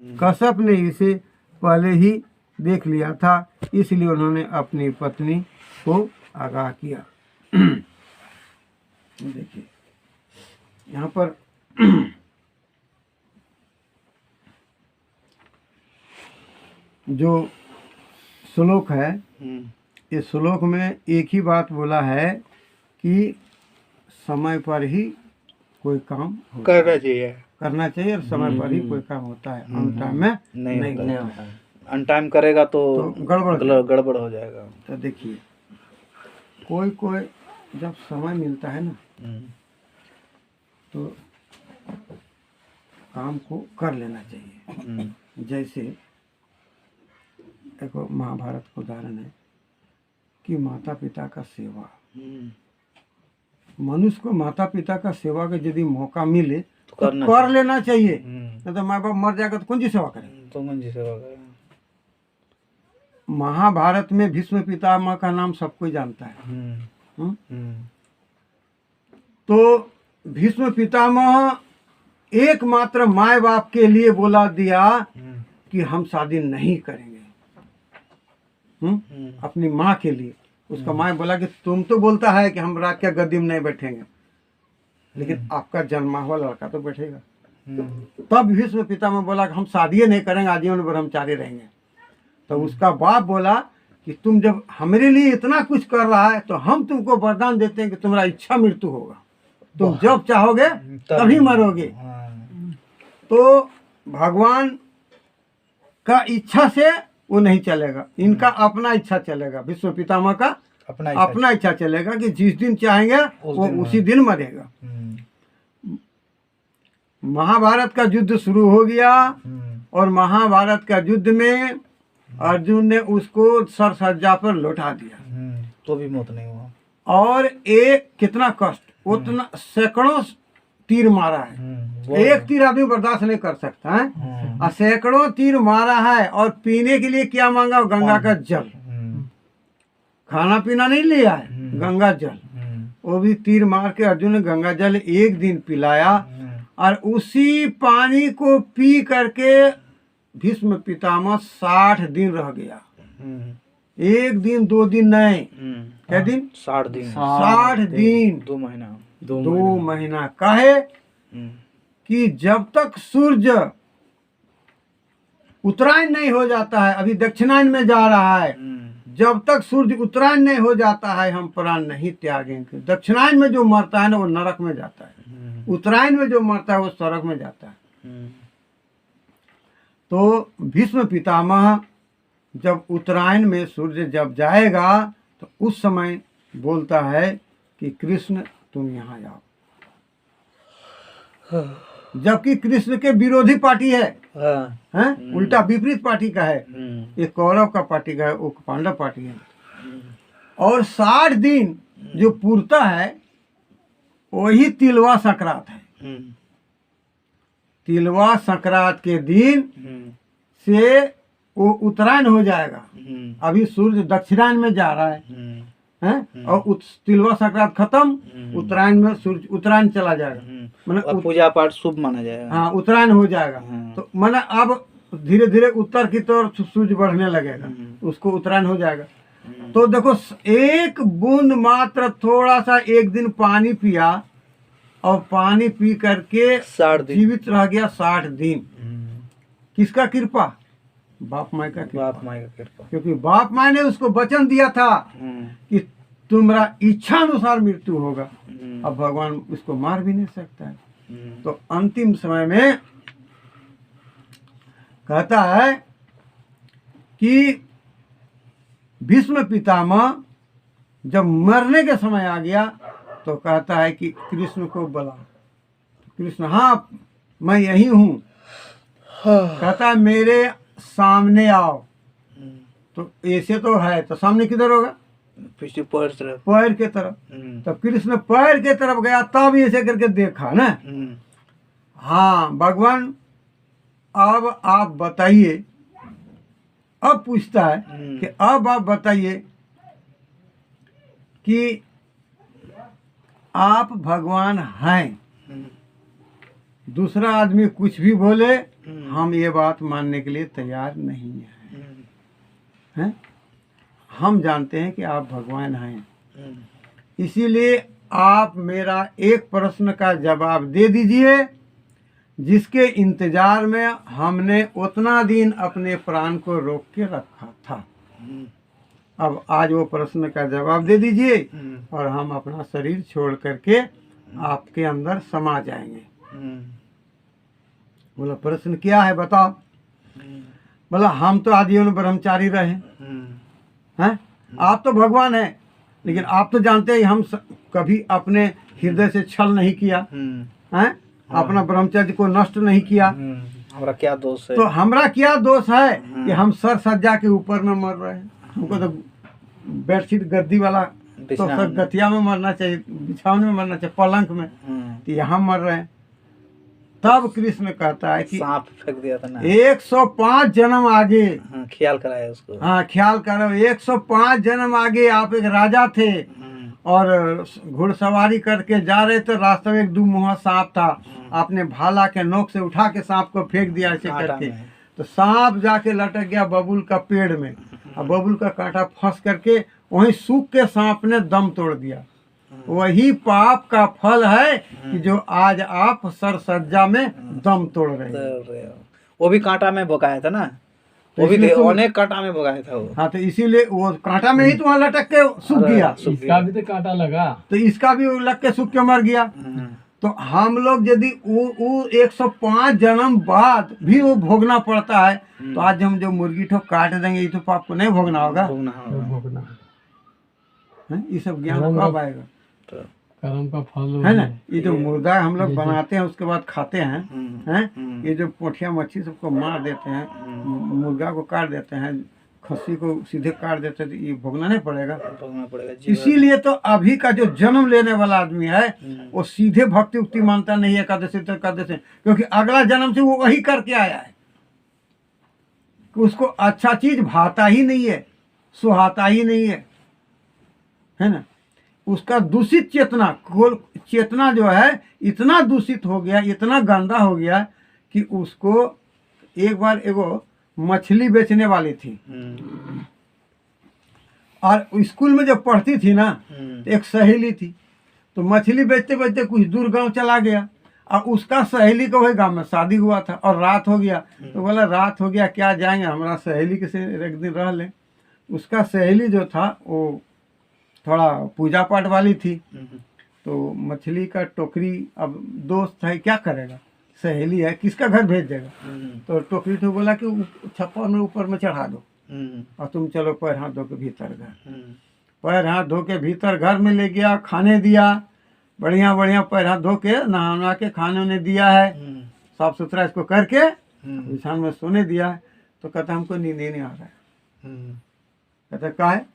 कश्यप ने इसे पहले ही देख लिया था, इसलिए उन्होंने अपनी पत्नी को आगाह किया। देखिए यहाँ पर जो श्लोक है, इस श्लोक में एक ही बात बोला है कि समय पर ही कोई काम करना चाहिए और समय पर ही कोई काम होता है, अन टाइम में नहीं होता है। अनटाइम करेगा तो गड़बड़ हो जाएगा। तो देखिए कोई जब समय मिलता है ना तो काम को कर लेना चाहिए। जैसे एक महाभारत का उदाहरण है कि माता पिता का सेवा, मनुष्य को माता पिता का सेवा का यदि मौका मिले तो कर लेना चाहिए। नहीं तो माँ बाप मर जाएगा तो कौन सी सेवा करें। महाभारत में भीष्म पितामह का नाम सब कोई जानता है। तो भीष्म पितामह एकमात्र माँ बाप के लिए बोला दिया कि हम शादी नहीं करेंगे। अपनी माँ के लिए उसका माँ बोला कि तुम तो बोलता है कि हम रात के गद्दी में नहीं बैठेंगे, लेकिन आपका जन्मा हुआ लड़का तो बैठेगा। तब भीष्म पितामह बोला कि हम शादी नहीं करेंगे, आजीवन ब्रह्मचारी रहेंगे। तो उसका बाप बोला कि तुम जब हमारे लिए इतना कुछ कर रहा है तो हम तुमको वरदान देते हैं कि तुम्हारा इच्छा मृत्यु होगा, तुम जब चाहोगे तभी मरोगे। तो भगवान का इच्छा से वो नहीं चलेगा, इनका अपना इच्छा चलेगा। भीष्म पितामह का अपना इच्छा चलेगा कि जिस दिन चाहेंगे वो उसी दिन मरेगा। महाभारत का युद्ध शुरू हो गया और महाभारत का युद्ध में अर्जुन ने उसको सरसज्जा पर लौटा दिया, तो भी मौत नहीं हुआ। और एक कितना कष्ट, उतना सैकड़ों तीर मारा है। एक तीर आदमी बर्दाश्त नहीं कर सकता है और सैकड़ों तीर मारा है। और पीने के लिए क्या मांगा? गंगा का जल। खाना पीना नहीं लिया है, गंगा जल। वो भी तीर मार के अर्जुन ने गंगा जल एक दिन पिलाया और उसी पानी को पी करके भीष्म पितामह 60 दिन रह गया। एक दिन 2 दिन नहीं, क्या दिन? 60 दिन। 60 दिन, 2 महीना। काहे कि जब तक सूर्य उत्तरायण नहीं हो जाता है, अभी दक्षिणायन में जा रहा है, जब तक सूर्य उत्तरायण नहीं हो जाता है हम प्राण नहीं त्यागेंगे। दक्षिणायन में जो मरता है ना वो नरक में जाता है, उत्तरायण में जो मरता है वो स्वर्ग में जाता है। तो भीष्म पितामह जब उत्तरायण में सूर्य जब जाएगा तो उस समय बोलता है कि कृष्ण तुम यहाँ आओ। जबकि कृष्ण के विरोधी पार्टी है, उल्टा विपरीत पार्टी का है। एक कौरव का पार्टी का है, वो पांडव पार्टी है। और 60 दिन जो पूर्ता है वही तिलवा संक्रांत है। तिलवा संक्रांत के दिन से वो उत्तरायण हो जाएगा। अभी सूर्य दक्षिणायन में जा रहा है, और तिलवा संक्रांत खत्म, उत्तरायण में सूर्य उत्तरायण चला जाएगा। मतलब पूजा पाठ शुभ माना जाएगा। हाँ, उत्तरायण हो जाएगा। तो माना अब धीरे धीरे उत्तर की तरफ सूर्य बढ़ने लगेगा, उसको उत्तरायण हो जाएगा। तो देखो एक बूंद मात्र थोड़ा सा एक दिन पानी पिया और पानी पी करके जीवित रह गया 60 दिन। किसका कृपा? बाप माँ का कृपा। क्योंकि बाप माँ ने उसको वचन दिया था कि तुम्हारा इच्छा अनुसार मृत्यु होगा। अब भगवान उसको मार भी नहीं सकता है। तो अंतिम समय में कहता है कि भीष्म पितामह जब मरने के समय आ गया तो कहता है कि कृष्ण को बुला। कृष्ण, हाँ मैं यही हूँ। कहता है मेरे सामने आओ। तो ऐसे तो है, तो सामने किधर होगा? पैर के तरफ। तब कृष्ण पैर के तरफ गया, तब ऐसे करके देखा ना। हाँ भगवान अब आप बताइए। अब पूछता है कि अब आप बताइए कि आप भगवान हैं। दूसरा आदमी कुछ भी बोले हम ये बात मानने के लिए तैयार नहीं हैं। हम जानते हैं कि आप भगवान हैं, इसीलिए आप मेरा एक प्रश्न का जवाब दे दीजिए जिसके इंतजार में हमने उतना दिन अपने प्राण को रोक के रखा था। अब आज वो प्रश्न का जवाब दे दीजिए और हम अपना शरीर छोड़ करके आपके अंदर समा जाएंगे। बोला प्रश्न क्या है बताओ। बोला हम तो आजीवन ब्रह्मचारी रहे हैं, आप तो भगवान हैं, लेकिन आप तो जानते हैं हम कभी अपने हृदय से छल नहीं किया हैं, अपना ब्रह्मचर्य को नष्ट नहीं किया। हमारा क्या दोष है? तो हमारा क्या दोष है कि हम सर सज्जा के ऊपर में मर रहे हैं। हमको तो बेडशीट गद्दी वाला तो सर गठिया में मरना चाहिए, बिछावने में मरना चाहिए, पलंग में, तो यहाँ मर रहे हैं। तब कृष्ण कहता है कि सांप फेंक दिया था ना, 105 जन्म आगे, ख्याल कराया उसको। हाँ ख्याल करो, 105 जन्म आगे आप एक राजा थे और घुड़सवारी करके जा रहे थे, रास्ते में एक दुमुहा सांप था, आपने भाला के नोक से उठा के सांप को फेंक दिया ऐसे करके, तो सांप जाके लटक गया बबूल का पेड़ में और बबूल का कांटा फंस करके वहीं सूख के सांप ने दम तोड़ दिया। वही पाप का फल है कि जो आज आप सर सज्जा में दम तोड़ रहे हैं। वो भी कांटा में भोकाया था ना, वो भी अनेक कांटा में भोकाया था वो। हाँ, तो इसीलिए वो कांटा में ही तो वहाँ लटक के सूख गया। इसका भी तो कांटा लगा, तो इसका भी लग के सूख के मर गया। तो हम लोग यदि वो 105 जन्म बाद भी वो भोगना पड़ता है, तो आज हम जो मुर्गी ठोक काट देंगे ये तो पाप को नहीं भोगना होगा। ये सब ज्ञान कब आएगा? कर्म का फल है ना। ये जो मुर्दा हम लोग बनाते हैं उसके बाद खाते हैं, ये जो पोठिया मच्छी सबको मार देते हैं, मुर्गा को काट देते हैं, खस्सी को सीधे काट देते हैं, तो ये भोगना नहीं पड़ेगा? भोगना पड़ेगा। इसीलिए तो अभी का जो जन्म लेने वाला आदमी है वो सीधे भक्ति उक्ति मानता नहीं है, एकादशी तो एकादशी, क्योंकि अगला जन्म से वो वही करके आया है कि उसको अच्छा चीज भाता ही नहीं है, सुहाता ही नहीं है ना। उसका दूषित चेतना जो है इतना दूषित हो गया, इतना गंदा हो गया कि उसको एक बार एगो मछली बेचने वाली थी और स्कूल में जब पढ़ती थी ना, एक सहेली थी, तो मछली बेचते बेचते कुछ दूर गांव चला गया और उसका सहेली का वही गांव में शादी हुआ था और रात हो गया। तो बोला रात हो गया क्या जाएंगे, हमारा सहेली के से एक दिन रह ले। उसका सहेली जो था वो थोड़ा पूजा पाठ वाली थी, तो मछली का टोकरी, अब दोस्त है क्या करेगा, सहेली है किसका घर भेज देगा, तो टोकरी तो बोला कि छप्पर में ऊपर में चढ़ा दो और तुम चलो पैर हाथ धो के भीतर घर। पैर हाथ धो के भीतर घर में ले गया, खाने दिया, बढ़िया बढ़िया पैर हाथ धो के नहा के खाने उन्हें दिया है, साफ सुथरा इसको करके बिछान में सोने दिया है। तो कहता हमको नींद नहीं आ रहा है। कहता क्या है,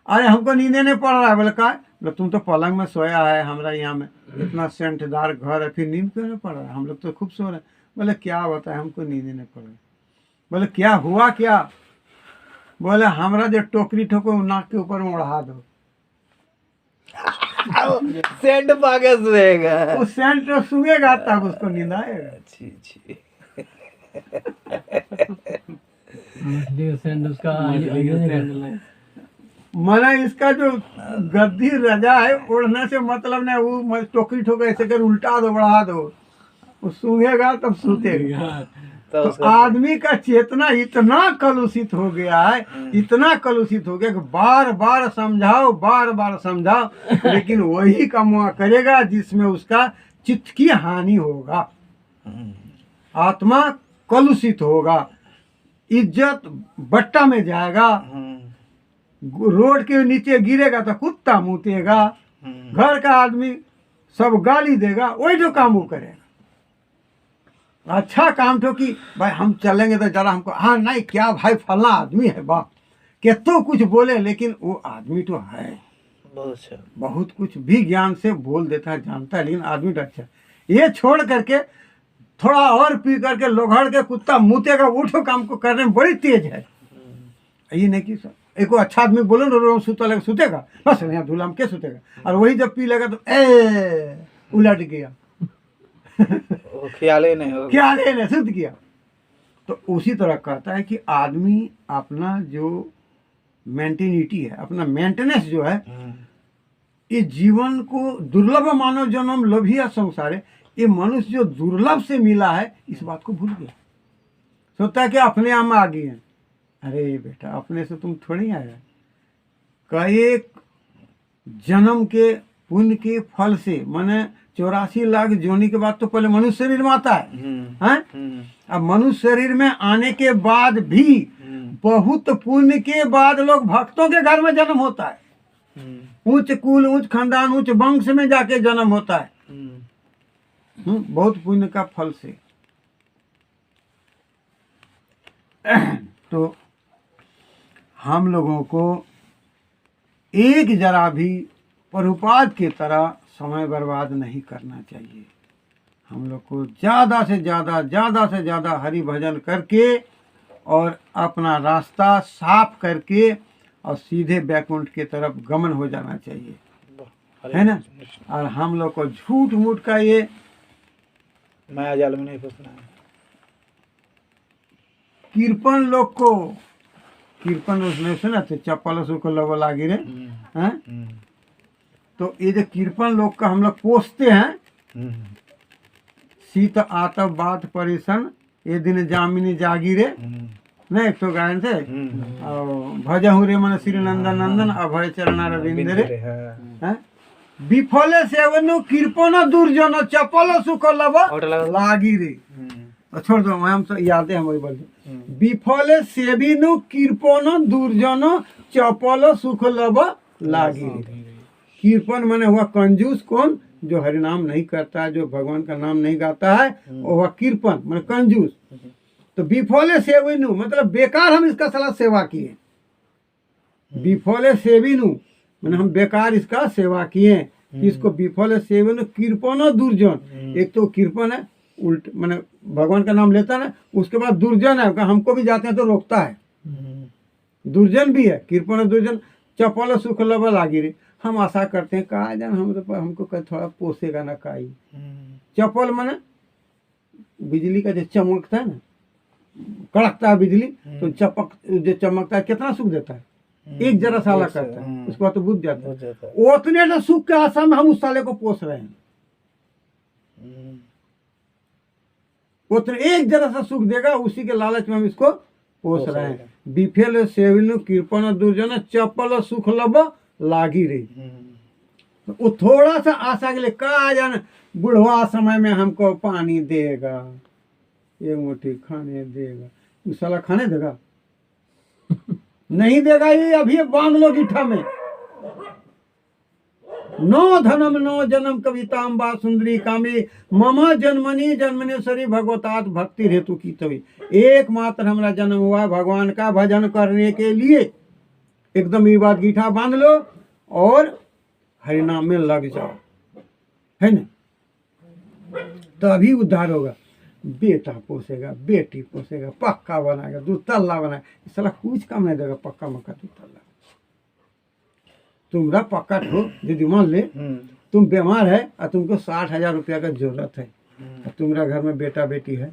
अरे हमको नींद नहीं पड़ रहा है। बोले का, बोले तुम तो पलंग में सोया है, हमारा यहाँ में इतना सेंटदार घर है, फिर नींद क्यों नहीं पड़ रहा है, हम लोग तो खूब सो रहे हैं। बोले क्या बताए, हमको नींद नहीं पड़ रही। बोले क्या हुआ क्या? बोले हमारा जो टोकरी ठोको नाक के ऊपर में उड़ा दो। सेंट पाके सोएगा, वो सेंट तो सूंघेगा तब उसको नींद आएगा। माना इसका जो गद्दी रजा है उड़ने से मतलब नहीं, वो टोकरी ठोकर ऐसे कर उल्टा दो बढ़ा दो, वो सूंघेगा तब सूतेगा। तो आदमी का चेतना इतना कलुषित हो गया है, इतना कलुषित हो गया कि बार बार समझाओ लेकिन वही काम करेगा जिसमें उसका चित्त की हानि होगा, आत्मा कलुषित होगा, इज्जत बट्टा में जाएगा, रोड के नीचे गिरेगा तो कुत्ता मुतेगा, घर का आदमी सब गाली देगा, वही जो काम वो करेगा। अच्छा काम तो कि भाई हम चलेंगे तो जरा हमको, हाँ नहीं क्या भाई फलना आदमी है, बाप के तो कुछ बोले लेकिन वो आदमी तो है, बहुत अच्छा, बहुत कुछ भी ज्ञान से बोल देता है, जानता है, लेकिन आदमी तो अच्छा। ये छोड़ करके थोड़ा और पी करके लोघड़ के कुत्ता मुतेगा, उठो काम को करने में बड़ी तेज है। ये नहीं कि एक अच्छा आदमी बोलो ना सुता लगा सुतेगा, बस यहाँ धूला में क्या सुतेगा, और वही जब पी लेगा तो उलट गया वो ख्याल ही नहीं होगा। क्या लेने सिद्ध किया। तो उसी तरह कहता है कि आदमी अपना जो मेंटेनिटी है, अपना मेंटेनेंस जो है, इस जीवन को दुर्लभ मानव जन्म लभिया संसारे, ये मनुष्य जो दुर्लभ से मिला है इस बात को भूल गया। सोचता है कि अपने आप में आ गए हैं। अरे बेटा, अपने से तुम थोड़ी आए। कई जन्म के पुण्य के फल से, माने 84 लाख जोनी के बाद तो पहले मनुष्य शरीर में आता है, हैं? अब मनुष्य शरीर में आने के बाद भी बहुत पुण्य के बाद लोग भक्तों के घर में जन्म होता है। उच्च कुल, उच्च खानदान, उच्च वंश में जाके जन्म होता है, बहुत पुण्य का फल से। तो हम लोगों को एक जरा भी प्रभुपाद की तरह समय बर्बाद नहीं करना चाहिए। हम लोग को ज़्यादा से ज़्यादा हरि भजन करके और अपना रास्ता साफ करके और सीधे बैकुंठ की तरफ गमन हो जाना चाहिए, है ना। और हम लोग को झूठ मूठ का ये माया जाल में नहीं फंसना है। कीर्पन लोग को, कीर्पन उसने सुना थे, चप्पल सुख लो लागी रे, हैं? तो ये जो कीर्पन लोग का हम लोग पोसते हैं, सीत आतव बात परिसन ये दिन जामिनी जागीरे, नहीं एक तो गायन थे, और भजहु रे मन श्री नंदन नंदन अभय चरणार अरविंद रे, हैं? विफले सेवनु कीर्पन दुर्जन चपल सुख लब लागी रे। छोड़ दो, हम तो यादें हम वही बोलते। विफले सेविनु कीर्पन दुर्जन चपल सुख लब लागी रे। कीर्पन माने हुआ कंजूस, कौन? जो हरिनाम नहीं करता है, जो भगवान का नाम नहीं गाता है, वो हुआ कीर्पन माने कंजूस। तो विफले सेविनु मतलब बेकार हम इसका साला सेवा किए। विफले सेविनु माने हम बेकार इसका सेवा किए। इसको विफले सेविनु कीर्पन दुर्जन, एक तो कीर्पन है उल्ट माने भगवान का नाम लेता है, उसके बाद दुर्जन है, हमको भी जाते हैं तो रोकता है, दुर्जन भी है। कीर्पन दुर्जन चपल सुख लब लागी रे। हम आशा करते हैं कहा जान हम तो हमको थोड़ा पोसेगा ना काई। चपल माने बिजली का जो चमकता है ना, कड़कता है बिजली, तो जो चमकता है कितना सुख देता है, एक जरा साला करता है, उसके बाद तो बुझ जाता है। उतने तो सुख के आशा में हम उस साले को पोस रहे हैं। उतने एक जरा सा सुख देगा, उसी के लालच में हम इसको पोस रहे हैं। बिफेल सेविनु कीर्पन दुर्जन चपल सुख लब लागी रही। वो थोड़ा सा आशा के लिए कहा जान बुढ़वा समय में हमको पानी देगा, एक मुट्ठी खाने देगा, उस साला खाने देगा? नहीं देगा। ये अभी बांध लो गिट्ठा में। नो धनम नो जन्म कविताम बा सुंदरी कामी मम जन्मनी जन्मनेश्वरी भगवतात भक्ति हेतु की तभी। एकमात्र हमारा जन्म हुआ भगवान का भजन करने के लिए। एकदम ये बात गीठा बांध लो और हरिनाम में लग जाओ, है ना, तभी उद्धार होगा। बेटा पोसेगा, बेटी पोसेगा, पक्का बनाएगा, 2 तल्ला बनाएगा, साला कुछ काम नहीं देगा। पक्का मक्का 2 तल्ला तुम्हारा पक्का ठो। यदि मान ले तुम बीमार है और तुमको 60,000 रुपया का जरूरत है, तुम्हारा घर में बेटा बेटी है,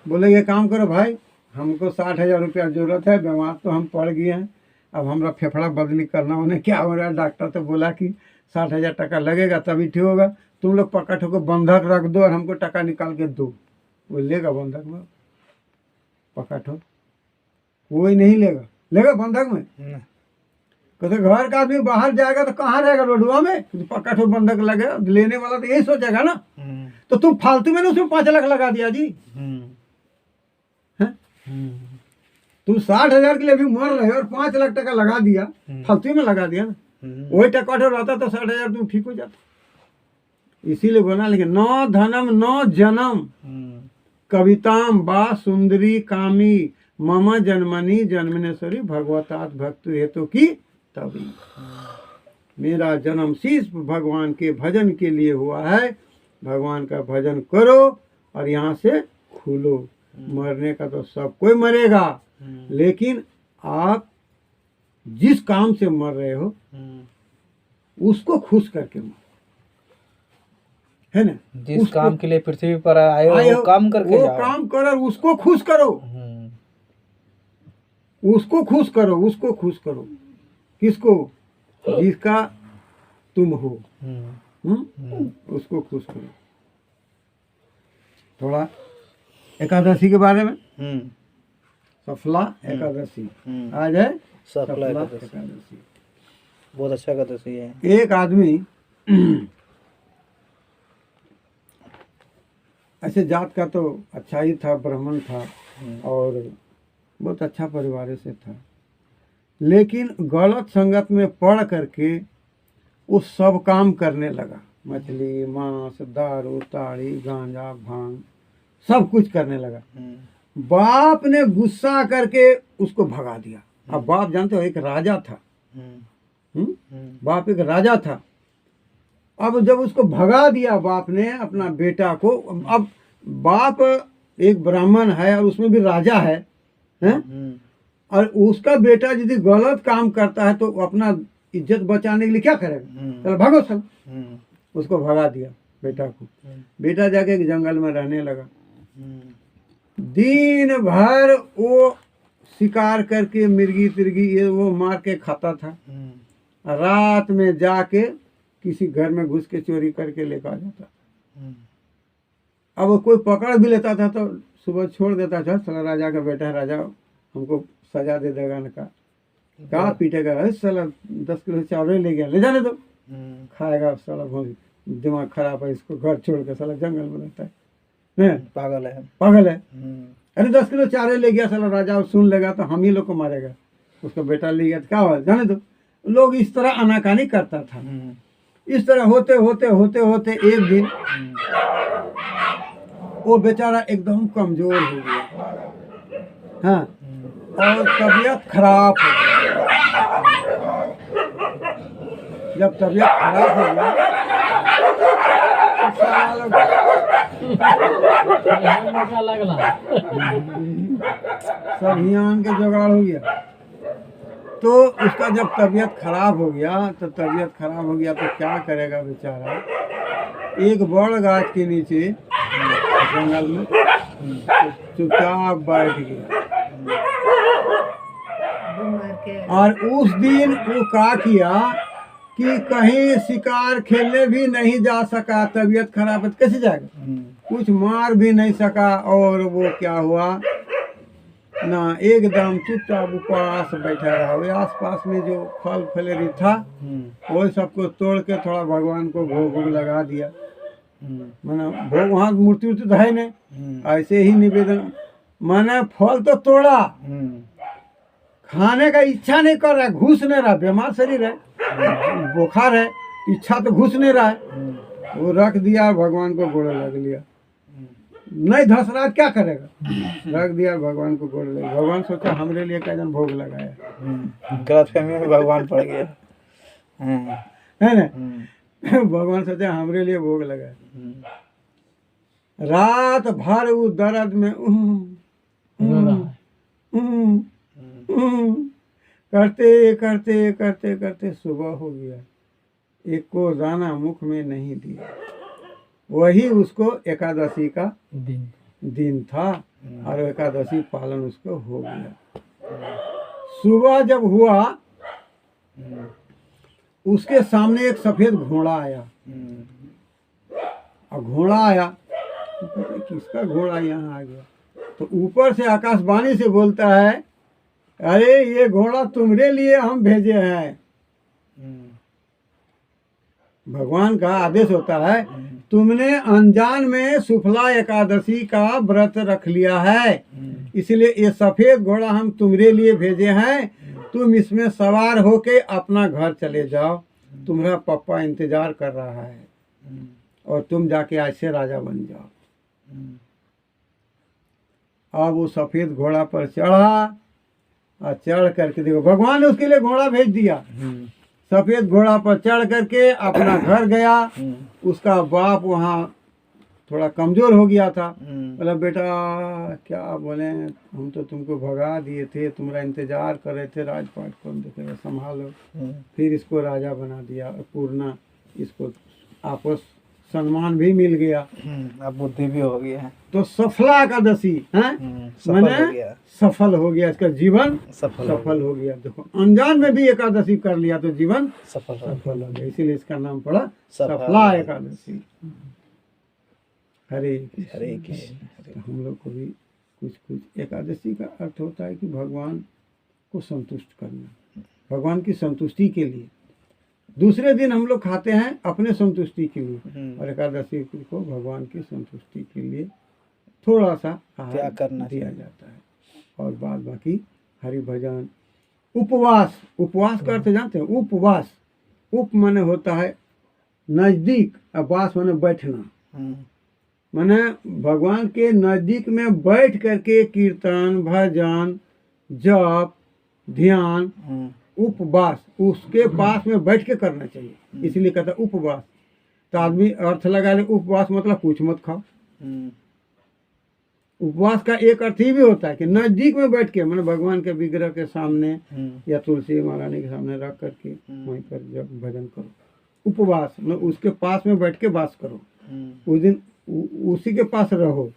बोले ये काम करो भाई, हमको 60,000 रुपया जरूरत है, बीमार तो हम पड़ गए हैं, अब हमारा फेफड़ा बदली करना, उन्हें क्या हो रहा है, डॉक्टर तो बोला कि 60,000 टका लगेगा तभी ठीक होगा, तुम लोग पक्का ठोको बंधक रख दो और हमको टका निकाल के दो। वो लेगा बंधक में? पक्का ठोक कोई नहीं लेगा। लेगा बंधक में? कहते घर का आदमी बाहर जाएगा तो कहाँ रहेगा, रोडुआ में? तो पक्का ठोक बंधक लगेगा। लेने वाला तो यही सोचेगा ना। तो तुम फालतू में ना उसमें 5 लाख लगा दिया जी। तुम 60,000 के लिए भी मर रहे हो और 5 लाख टका लगा दिया, फालतू में लगा दिया ना। वही टका रहता तो 60,000 तुम ठीक हो जाता। इसीलिए बोला, लेकिन नौ धनम नौ जन्म कविताम बा सुंदरी कामी मम जन्मनी जन्मनेश्वरी भगवतात भक्त हेतु की तभी। मेरा जन्म शीश भगवान के भजन के लिए हुआ है। भगवान का भजन करो और यहाँ से खुलो। मरने का तो सब कोई मरेगा, लेकिन आप जिस काम से मर रहे हो उसको खुश करके मरो, है ना। जिस काम के लिए पृथ्वी पर आए हो वो काम करके वो जाओ। काम करो और उसको खुश करो, उसको खुश करो, उसको खुश करो। किसको? जिसका तुम हो। उसको खुश करो। थोड़ा एकादशी के बारे में, सफला एकादशी आज है, सफला एकादशी। बहुत अच्छा एकादशी है। एक आदमी ऐसे जात का तो अच्छा ही था, ब्राह्मण था और बहुत अच्छा परिवार से था, लेकिन गलत संगत में पड़ करके वो सब काम करने लगा। मछली, मांस, दारू, ताड़ी, गांजा, भांग सब कुछ करने लगा। बाप ने गुस्सा करके उसको भगा दिया। अब बाप जानते हो एक राजा था। बाप एक राजा था। अब जब उसको भगा दिया बाप ने अपना बेटा को, अब बाप एक ब्राह्मण है और उसमें भी राजा है, और उसका बेटा यदि गलत काम करता है तो अपना इज्जत बचाने के लिए क्या करेगा? चलो भागो सब। उसको भगा दिया बेटा को। बेटा जाके एक जंगल में रहने लगा। दिन भर वो शिकार करके मिर्गी तिर्गी ये वो मार के खाता था। रात में जाके किसी घर में घुस के चोरी करके लेकर आ जाता। अब वो कोई पकड़ भी लेता था तो सुबह छोड़ देता था। साला राजा का बेटा है, राजा हमको सजा दे देगा न का पीटेगा। अरे साला 10 किलो चावल ले गया, ले जाने दो, खाएगा। साला बहुत दिमाग खराब है, इसको घर छोड़ के साला जंगल में रहता है, पागल है, पागल है। अरे 10 किलो चावल ले गया साला राजा, सुन लेगा तो हम ही लोग को मारेगा। उसका बेटा ले गया तो क्या हुआ, जाने दो। लोग इस तरह आनाकानी करता था। इस तरह होते होते होते होते एक दिन वो बेचारा एकदम कमजोर हो गया। हाँ, और तबीयत खराब हो गई। जब तबीयत खराब हो गया तो सारा लोग सब हियान के जुगाड़ हो गया। तो उसका जब तबीयत खराब हो गया तो क्या करेगा बेचारा? एक बड़ गाछ के नीचे जंगल में चुपचाप बैठ गया। और उस दिन वो क्या किया कि कहीं शिकार खेलने भी नहीं जा सका। तबीयत खराब है तो कैसे जाएगा? कुछ मार भी नहीं सका। और वो क्या हुआ ना, एकदम चुपचाप उपवास बैठा रहा। वो आसपास में जो फल फलेरी था वो सबको तोड़ के थोड़ा भगवान को भोग भोग लगा दिया। माना भोग वहाँ मूर्ति उर्ति तो है नहीं, ऐसे ही निवेदन। माना फल तो तोड़ा, खाने का इच्छा नहीं कर रहा, घुस नहीं रहा। बीमार शरीर है, बुखार है, इच्छा तो घुस नहीं रहा है। वो रख दिया, भगवान को गोड़ लग लिया। नहीं धस रहा क्या करेगा? रख दिया, भगवान को गोड़ लगा। भगवान सोचा हमरे लिए क्या जन भोग लगाया। गलतफहमी में भगवान पड़ गया, है ना। भगवान सोचा हमरे लिए भोग लगाया। रात भर वो दर्द में करते करते करते करते सुबह हो गया। एक को दाना मुख में नहीं दिया। वही उसको एकादशी का दिन था और एकादशी पालन उसको हो गया। सुबह जब हुआ उसके सामने एक सफेद घोड़ा आया। और घोड़ा आया तो किसका घोड़ा यहाँ आ गया? तो ऊपर से आकाशवाणी से बोलता है, अरे ये घोड़ा तुम्हारे लिए हम भेजे हैं। भगवान का आदेश होता है, तुमने अनजान में शुक्ला एकादशी का व्रत रख लिया है, इसलिए ये सफेद घोड़ा हम तुम्हारे लिए भेजे हैं। तुम इसमें सवार होके अपना घर चले जाओ, तुम्हारा पप्पा इंतजार कर रहा है और तुम जाके आज से राजा बन जाओ। अब वो सफेद घोड़ा पर चढ़ा और चढ़ करके देखो भगवान ने उसके लिए घोड़ा भेज दिया। सफेद घोड़ा पर चढ़ करके अपना घर गया। उसका बाप वहाँ थोड़ा कमजोर हो गया था। बोला बेटा क्या बोले, हम तो तुमको भगा दिए थे, तुम्हारा इंतजार कर रहे थे, राजपाट कौन देखेगा, संभालो। फिर इसको राजा बना दिया और पूर्णा इसको आपस सम्मान भी मिल गया, अब बुद्धि भी हो गया है। तो सफला एकादशी है सफल हो मैंने गया, सफल हो गया, इसका जीवन सफल सफल हो गया। देखो अनजान में भी एकादशी कर लिया तो जीवन सफल हो सफल हो गया, इसीलिए इसका नाम पड़ा सफल। सफला एकादशी। हरे कृष्ण। हरे कृष्ण। तो हम लोग को भी कुछ एकादशी का अर्थ होता है कि भगवान को संतुष्ट करना, भगवान की संतुष्टि के लिए। दूसरे दिन हम लोग खाते हैं अपने संतुष्टि के लिए, और एकादशी को भगवान की संतुष्टि के लिए थोड़ा सा त्याग करना दिया जाता है। और बाद बाकी हरि भजन, उपवास। उपवास का अर्थ जानते हैं? उपवास, उप माने होता है नजदीक, और वास माने बैठना। माने भगवान के नजदीक में बैठ करके कीर्तन, भजन, जप, ध्यान, उपवास उसके पास में बैठ के करना चाहिए, इसलिए कहता है उपवास। तो आदमी अर्थ लगा ले उपवास मतलब कुछ मत खाओ। उपवास का एक अर्थ ही भी होता है कि नजदीक में बैठ के, मतलब भगवान के विग्रह के सामने या तुलसी महारानी के सामने रख करके वहीं पर जब भजन करो। उपवास मतलब उसके पास में बैठ के वास करो, उस दिन उसी के पास रहो,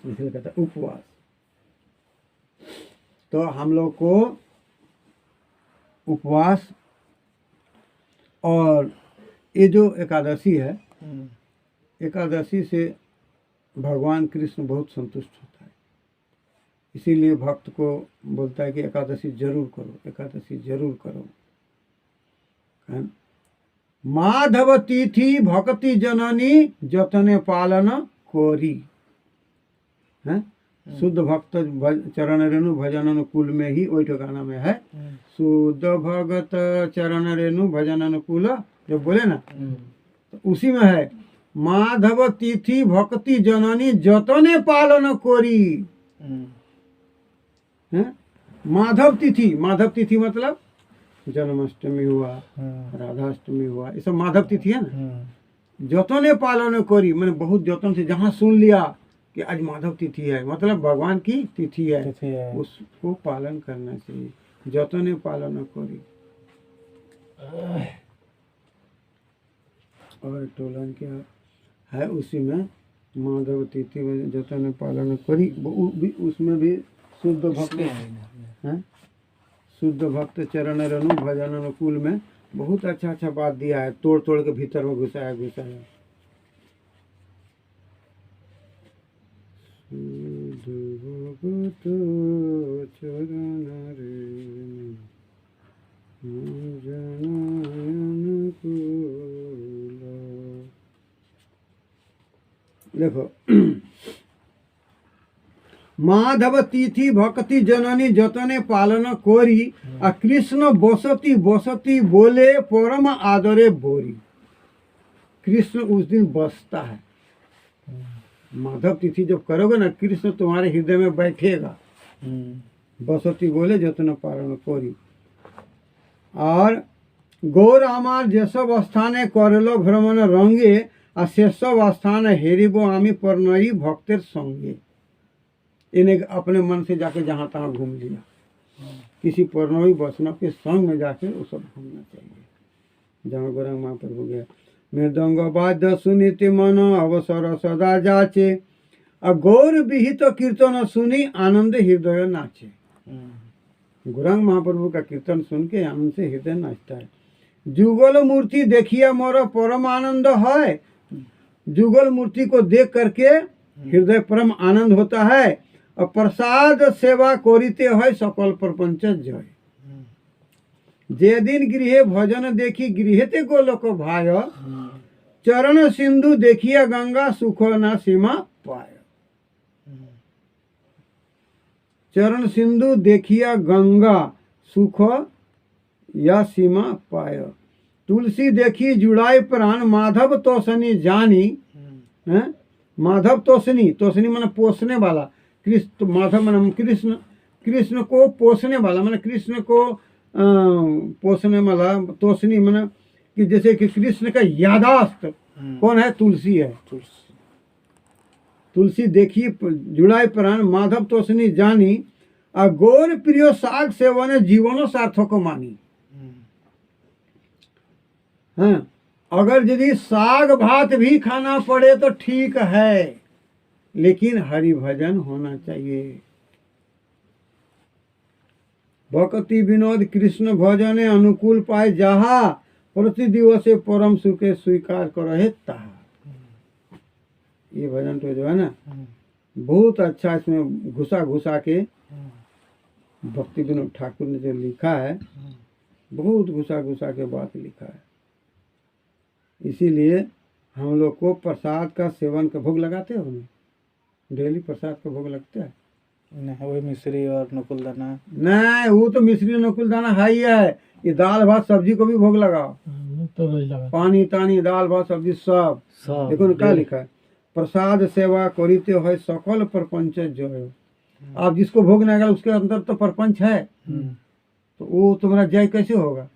इसलिए कहता है उपवास। तो हम लोग को उपवास और ये जो एकादशी है, एकादशी से भगवान कृष्ण बहुत संतुष्ट होता है, इसीलिए भक्त को बोलता है कि एकादशी जरूर करो, एकादशी जरूर करो। माधव तिथि भक्ति जननी जतने पालन कोरी है। शुद्ध भक्त चरण रेणु भजन अनुकूल में ही वही गाना में है, शुद्ध भगत चरण रेणु भजन अनुकूल, जब बोले ना तो उसी में है माधव तिथि भक्ति जननी जतने पालन कोरी है। माधव तिथि, माधव तिथि मतलब जन्माष्टमी हुआ, राधाष्टमी हुआ, ये सब माधव तिथि है ना। जतने पालन कोरी मैंने बहुत जतन से, जहाँ सुन लिया कि आज माधव तिथि है मतलब भगवान की तिथि है, उसको पालन करना चाहिए। जतने पालन करी और टोलन क्या है उसी में माधव तिथि में जतने पालन करी, उसमें भी शुद्ध भक्त है, शुद्ध भक्त चरण रेणु भजन अनुकूल में बहुत अच्छा अच्छा बात दिया है, तोड़ तोड़ के भीतर में घुसाया घुसाया। देखो माधव तिथि भक्ति जननी जतने पालन कोरी, आ कृष्ण बसती बसती बोले परम आदरे बोरी। कृष्ण उस दिन बसता है, माधव तिथि जब करोगे ना कृष्ण तुम्हारे हृदय में बैठेगा। बसती बोले जतन पालन कोरी। और गौर आमार जेसब स्थाने करलो भ्रमण रंगे, आ शेषव स्थान हेरिबो आमी पर नई भक्तेर संगे। इन्हें अपने मन से जाके जहाँ तहाँ घूम लिया, किसी परनोई वैष्णव के संग में जाके वो सब घूमना चाहिए। जहाँ गौरांग महाप्रभु गया, मृदंग वाद्य सुनीति मन अवसर सदा जाचे, और गौर विहित कीर्तन सुनी आनंद हृदय नाचे। गौरांग महाप्रभु का कीर्तन सुन के आनंद से हृदय नाचता है। जुगल मूर्ति देखिए मोर परम आनंद है, जुगल मूर्ति को देख करके हृदय परम आनंद होता है। और प्रसाद सेवा करिते है सकल प्रपंच जय। जे दिन गृहे भजन देखी गृहते गोलोक भाय, चरण सिंधु देखिए गंगा सुख न सीमा पाय। चरण सिंधु देखिए गंगा सुख या सीमा पाय। तुलसी देखी जुड़ाई प्राण माधव तोसनी जानी है। माधव तोसनी, तोसनी माने पोसने वाला, कृष्ण माधव माने कृष्ण, कृष्ण को पोसने वाला माने कृष्ण को पोसने वाला। तोसनी माने कि जैसे कि कृष्ण का यादाश्त कौन है? तुलसी है। तुलसी देखी जुड़ाई प्राण माधव तोसनी जानी, और गौर प्रिय साग सेवन जीवनो सार्थक मानी। हाँ, अगर यदि साग भात भी खाना पड़े तो ठीक है, लेकिन हरि भजन होना चाहिए। भक्ति विनोद कृष्ण भजने अनुकूल पाए जहा, प्रति दिवसे परम सुखे स्वीकार करहे तहा। ये भजन तो जो है ना बहुत अच्छा, इसमें घुसा घुसा के भक्ति विनोद ठाकुर ने जो लिखा है, बहुत घुसा घुसा के बात लिखा है। इसीलिए हम लोग को प्रसाद का सेवन का भोग लगाते हो ना, डेली प्रसाद का भोग लगता है। नहीं, वही मिश्री और नकुलदाना। नहीं, वो तो मिश्री नकुल दाना है ही है। ये दाल भात सब्जी को भी भोग लगाओ, तो रोज लगा पानी तानी दाल भात सब्जी सब। सब देखो ना क्या लिखा है, प्रसाद सेवा करीते हो सकल प्रपंच जय। आप जिसको भोग नहीं लगा उसके अंदर तो प्रपंच है, तो वो तुम्हारा जय कैसे होगा?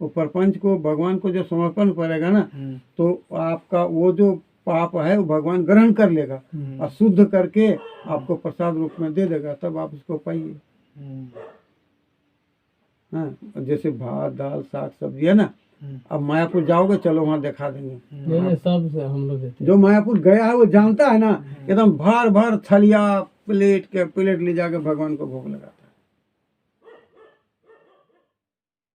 वो प्रपंच को भगवान को जब समर्पण करेगा ना, तो आपका वो जो पाप है वो भगवान ग्रहण कर लेगा और शुद्ध करके आपको प्रसाद रूप में दे देगा, तब आप उसको पाइए। हाँ, जैसे भात दाल साग सब्जी है ना, अब मायापुर जाओगे, चलो वहाँ दिखा देंगे। ये सब से हम लोग देते जो मायापुर गया है वो जानता है ना, एकदम भर भर थलिया प्लेट ले जाके भगवान को भोग लगाता है।